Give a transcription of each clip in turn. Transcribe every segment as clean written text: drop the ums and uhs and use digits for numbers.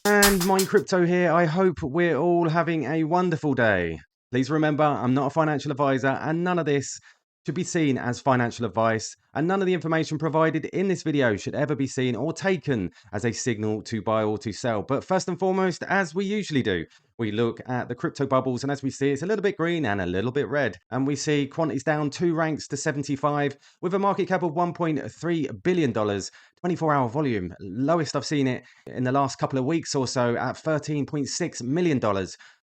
And Mind Crypto here. I hope we're all having a wonderful day. Please remember, I'm not a financial advisor, and none of this should be seen as financial advice, and none of the information provided in this video should ever be seen or taken as a signal to buy or to sell. But first and foremost, as we usually do, we look at the crypto bubbles, and as we see, it's a little bit green and a little bit red. And we see Quant is down 2 ranks to 75 with a market cap of $1.3 billion, 24-hour volume, lowest I've seen it in the last couple of weeks or so at $13.6 million.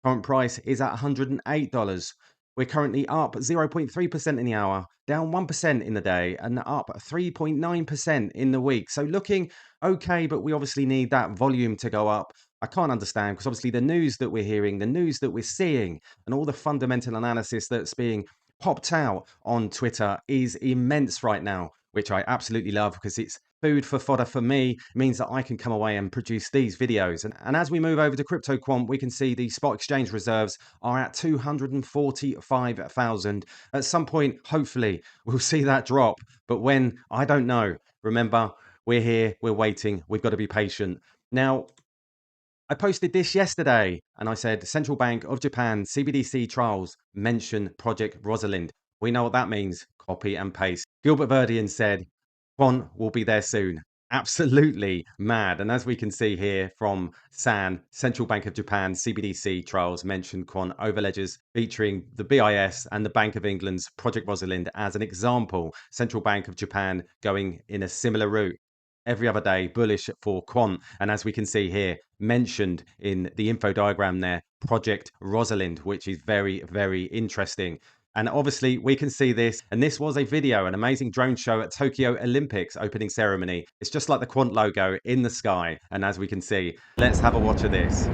Current price is at $108. We're currently up 0.3% in the hour, down 1% in the day, and up 3.9% in the week. So looking okay, but we obviously need that volume to go up. I can't understand because obviously the news that we're hearing, the news that we're seeing, and all the fundamental analysis that's being popped out on Twitter is immense right now, which I absolutely love because it's food for fodder for me. It means that I can come away and produce these videos. And as we move over to Crypto Quant, we can see the spot exchange reserves are at 245,000. At some point, hopefully, we'll see that drop. But when, I don't know. Remember, we're here, we're waiting, we've got to be patient. Now, I posted this yesterday and I said Central Bank of Japan CBDC trials mention Project Rosalind. We know what that means. Copy and paste. Gilbert Verdian said Quant will be there soon. Absolutely mad. And as we can see here from SAN, Central Bank of Japan CBDC trials mention Quant overledgers featuring the BIS and the Bank of England's Project Rosalind as an example. Central Bank of Japan going in a similar route. Every other day, bullish for Quant. And as we can see here, mentioned in the info diagram there, Project Rosalind, which is very, very interesting. And obviously, we can see this. And this was a video, an amazing drone show at Tokyo Olympics opening ceremony. It's just like the Quant logo in the sky. And as we can see, let's have a watch of this.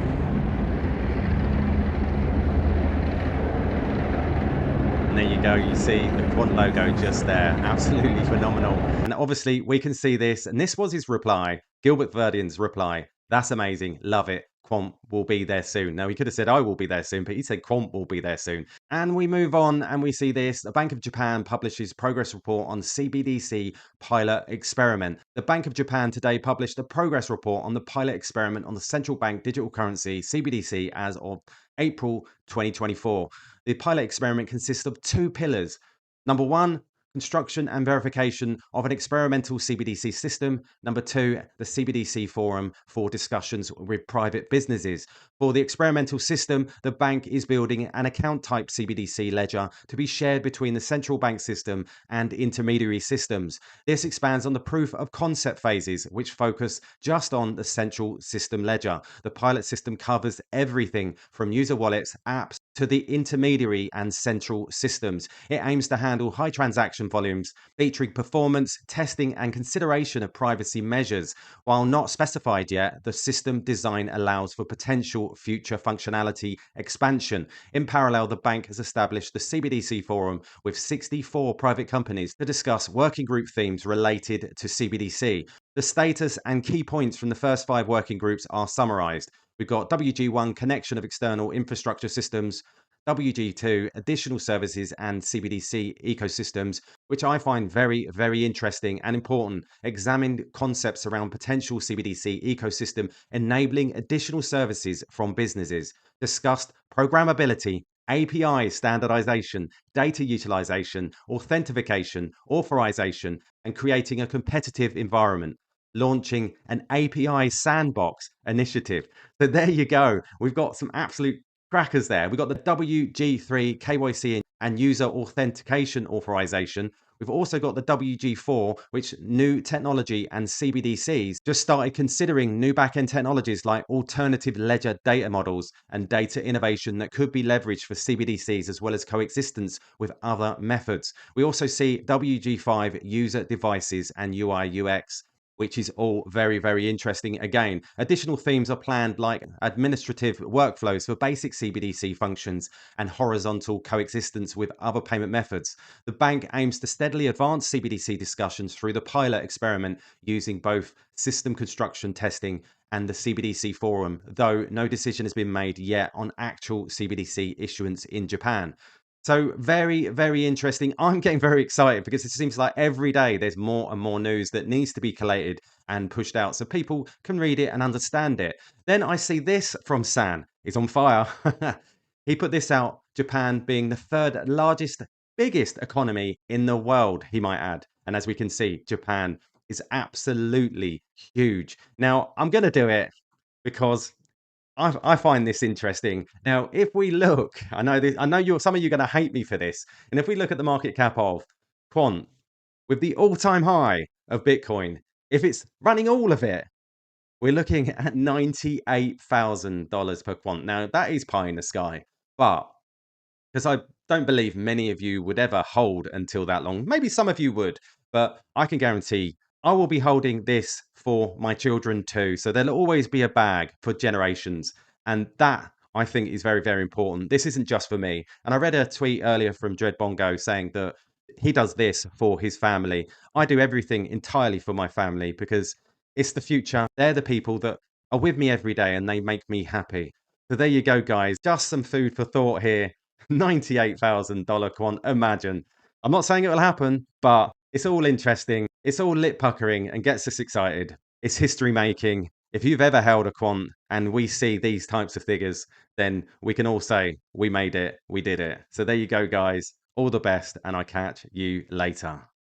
And there you go, you see the Quant logo just there. Absolutely phenomenal. And obviously we can see this, and this was his reply, Gilbert Verdian's reply. That's amazing, love it. Quant will be there soon. Now he could have said I will be there soon, but he said Quant will be there soon. And we move on and we see this. The Bank of Japan publishes progress report on CBDC pilot experiment. The Bank of Japan today published a progress report on the pilot experiment on the central bank digital currency CBDC as of April 2024. The pilot experiment consists of 2 pillars. Number 1, construction and verification of an experimental CBDC system. Number 2, the CBDC forum for discussions with private businesses. For the experimental system, the bank is building an account type CBDC ledger to be shared between the central bank system and intermediary systems. This expands on the proof of concept phases, which focus just on the central system ledger. The pilot system covers everything from user wallets, apps, to the intermediary and central systems. It aims to handle high transaction volumes, featuring performance, testing, and consideration of privacy measures. While not specified yet, the system design allows for potential future functionality expansion. In parallel, the bank has established the CBDC forum with 64 private companies to discuss working group themes related to CBDC. The status and key points from the first 5 working groups are summarized. We've got WG1, connection of external infrastructure systems, WG2, additional services and CBDC ecosystems, which I find very, very interesting and important. Examined concepts around potential CBDC ecosystem enabling additional services from businesses. Discussed programmability, API standardization, data utilization, authentication, authorization, and creating a competitive environment. Launching an API sandbox initiative. So there you go. We've got some absolute crackers there. We've got the WG3 KYC and user authentication authorization. We've also got the WG4, which new technology and CBDCs just started considering new backend technologies like alternative ledger data models and data innovation that could be leveraged for CBDCs as well as coexistence with other methods. We also see WG5 user devices and UI UX, which is all very, very interesting. Again, additional themes are planned like administrative workflows for basic CBDC functions and horizontal coexistence with other payment methods. The bank aims to steadily advance CBDC discussions through the pilot experiment using both system construction testing and the CBDC forum, though no decision has been made yet on actual CBDC issuance in Japan. So very, very interesting. I'm getting very excited because it seems like every day there's more and more news that needs to be collated and pushed out so people can read it and understand it. Then I see this from San. He's on fire. He put this out, Japan being the third largest, biggest economy in the world, he might add. And as we can see, Japan is absolutely huge. Now, I'm going to do it because I find this interesting. Now, if we look, I know this, I know you're some of you are going to hate me for this. And if we look at the market cap of Quant with the all-time high of Bitcoin, if it's running all of it, we're looking at $98,000 per Quant. Now, that is pie in the sky, but because I don't believe many of you would ever hold until that long. Maybe some of you would, but I can guarantee I will be holding this for my children too. So there'll always be a bag for generations. And that I think is very, very important. This isn't just for me. And I read a tweet earlier from Dread Bongo saying that he does this for his family. I do everything entirely for my family because it's the future. They're the people that are with me every day and they make me happy. So there you go, guys. Just some food for thought here. $98,000 Quant. Imagine. I'm not saying it will happen, but it's all interesting. It's all lip puckering and gets us excited. It's history making. If you've ever held a Quant and we see these types of figures, then we can all say, we made it, we did it. So there you go, guys. All the best, and I catch you later.